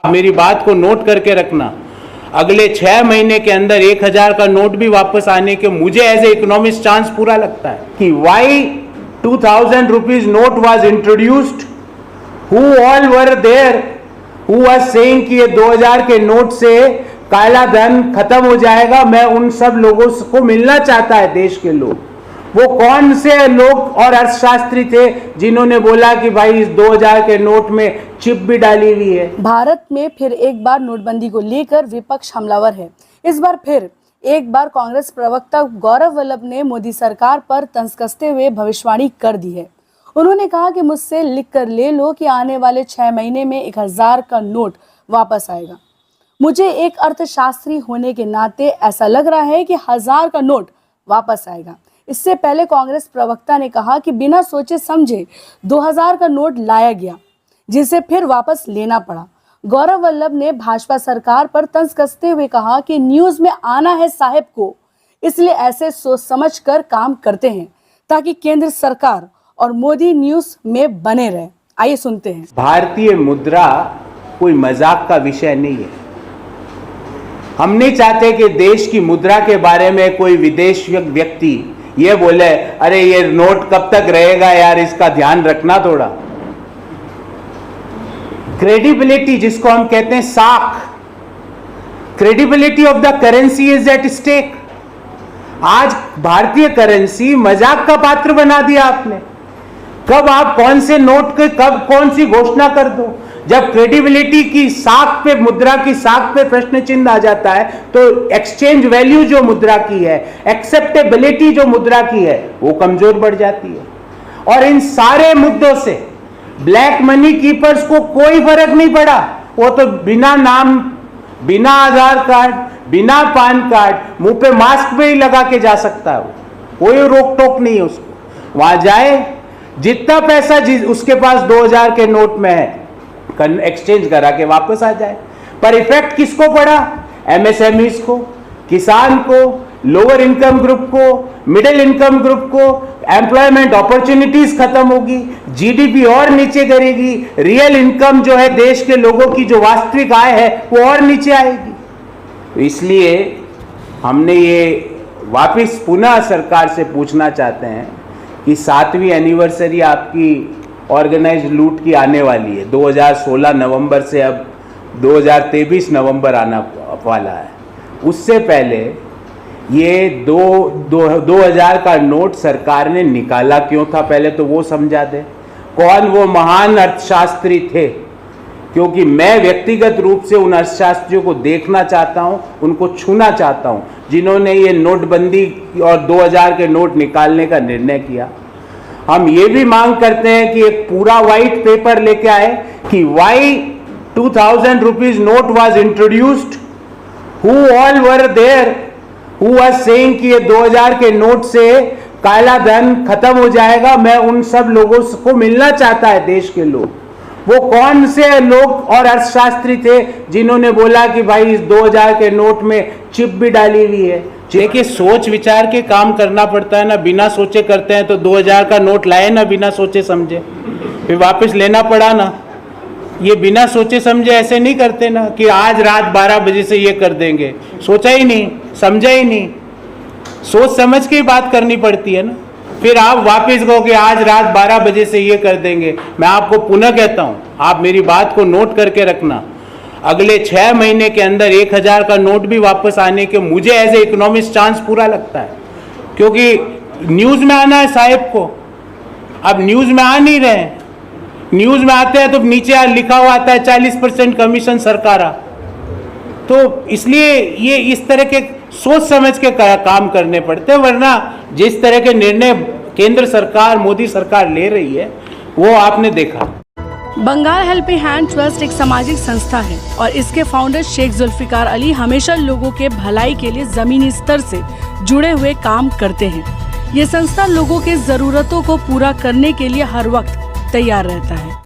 मेरी बात को नोट करके रखना, अगले 6 महीने के अंदर 1000 का नोट भी वापस आने के मुझे एज ए इकोनॉमिस्ट चांस पूरा लगता है कि why 2000 rupees note was introduced, who all were there who was saying कि ये 2000 के नोट से काला धन खत्म हो जाएगा। मैं उन सब लोगों को मिलना चाहता है, देश के लोग, वो कौन से लोग और अर्थशास्त्री थे जिन्होंने बोला कि भाई इस 2000 के नोट में चिप भी डाली हुई है। भारत में फिर एक बार नोटबंदी को लेकर विपक्ष हमलावर है। इस बार फिर एक बार कांग्रेस प्रवक्ता गौरव वल्लभ ने मोदी सरकार पर तंज कसते हुए भविष्यवाणी कर दी है। उन्होंने कहा कि मुझसे लिख कर ले लो कि आने वाले 6 महीने में 1000 का नोट वापस आएगा। मुझे एक अर्थशास्त्री होने के नाते ऐसा लग रहा है कि 1000 का नोट वापस आएगा। इससे पहले कांग्रेस प्रवक्ता ने कहा कि बिना सोचे समझे 2000 का नोट लाया गया, जिसे फिर वापस लेना पड़ा। गौरव वल्लभ ने भाजपा सरकार पर तंज कसते हुए कहा कि न्यूज में आना है साहब को, इसलिए ऐसे सोच समझ कर काम करते हैं ताकि केंद्र सरकार और मोदी न्यूज में बने रहे। आइए सुनते हैं। भारतीय मुद्रा कोई मजाक का विषय नहीं है। हम नहीं चाहते कि देश की मुद्रा के बारे में कोई विदेशी व्यक्ति ये बोले अरे ये नोट कब तक रहेगा यार, इसका ध्यान रखना थोड़ा। क्रेडिबिलिटी जिसको हम कहते हैं साख, credibility of the currency is at stake. आज भारतीय करेंसी मजाक का पात्र बना दिया आपने। कब आप कौन से नोट के कब कौन सी घोषणा कर दो, जब क्रेडिबिलिटी की साख पे, मुद्रा की साख पे प्रश्न चिन्ह आ जाता है तो एक्सचेंज वैल्यू जो मुद्रा की है, एक्सेप्टेबिलिटी जो मुद्रा की है, वो कमजोर पड़ जाती है। और इन सारे मुद्दों से ब्लैक मनी कीपर्स को कोई फर्क नहीं पड़ा। वो तो बिना नाम, बिना आधार कार्ड, बिना पान कार्ड, मुंह पे मास्क भी लगा के जा सकता है, कोई रोक टोक नहीं है उसको। वहां जाए, जितना पैसा उसके पास 2000 के नोट में है एक्सचेंज करा के वापस आ जाए। पर इफेक्ट किसको पड़ा? एमएसएमईज को, किसान को, लोअर इनकम ग्रुप को, मिडिल इनकम ग्रुप को। एम्प्लॉयमेंट अपॉर्चुनिटीज खत्म होगी, जीडीपी और नीचे करेगी, रियल इनकम जो है देश के लोगों की जो वास्तविक आय है वो और नीचे आएगी। तो इसलिए हमने ये वापस पुनः सरकार से पूछना चाहते हैं कि 7वीं एनिवर्सरी आपकी ऑर्गेनाइज्ड लूट की आने वाली है। 2016 नवंबर से अब 2023 नवंबर आना वाला है। उससे पहले ये 2000 का नोट सरकार ने निकाला क्यों था, पहले तो वो समझा दे। कौन वो महान अर्थशास्त्री थे? क्योंकि मैं व्यक्तिगत रूप से उन अर्थशास्त्रियों को देखना चाहता हूं, उनको छूना चाहता हूं, जिन्होंने ये नोटबंदी और 2000 के नोट निकालने का निर्णय किया। हम ये भी मांग करते हैं कि एक पूरा व्हाइट पेपर लेके आए कि why 2000 rupees note was introduced, who all were there who was saying कि ये 2000 के नोट से काला धन खत्म हो जाएगा। मैं उन सब लोगों को मिलना चाहता है, देश के लोग, वो कौन से लोग और अर्थशास्त्री थे जिन्होंने बोला कि भाई इस 2000 के नोट में चिप भी डाली हुई है। देखिए, सोच विचार के काम करना पड़ता है ना, बिना सोचे करते हैं तो 2000 का नोट लाए ना बिना सोचे समझे, फिर वापस लेना पड़ा ना। ये बिना सोचे समझे ऐसे नहीं करते ना कि आज रात 12 बजे से ये कर देंगे, सोचा ही नहीं, समझा ही नहीं, सोच समझ के ही बात करनी पड़ती है ना। फिर आप वापस कहो कि आज रात 12 बजे से ये कर देंगे। मैं आपको पुनः कहता हूं, आप मेरी बात को नोट करके रखना, अगले 6 महीने के अंदर 1000 का नोट भी वापस आने के मुझे एज ए इकोनॉमिस्ट चांस पूरा लगता है। क्योंकि न्यूज में आना है साहब को, अब न्यूज में आ नहीं रहे। न्यूज में आते हैं तो नीचे लिखा हुआ आता है 40% कमीशन सरकार। तो इसलिए ये इस तरह के सोच समझ के काम करने पड़ते हैं, वरना जिस तरह के निर्णय केंद्र सरकार, मोदी सरकार ले रही है वो आपने देखा। बंगाल हेल्पिंग हैंड ट्रस्ट एक सामाजिक संस्था है और इसके फाउंडर शेख जुल्फिकार अली हमेशा लोगों के भलाई के लिए जमीनी स्तर से जुड़े हुए काम करते हैं। ये संस्था लोगों के जरूरतों को पूरा करने के लिए हर वक्त तैयार रहता है।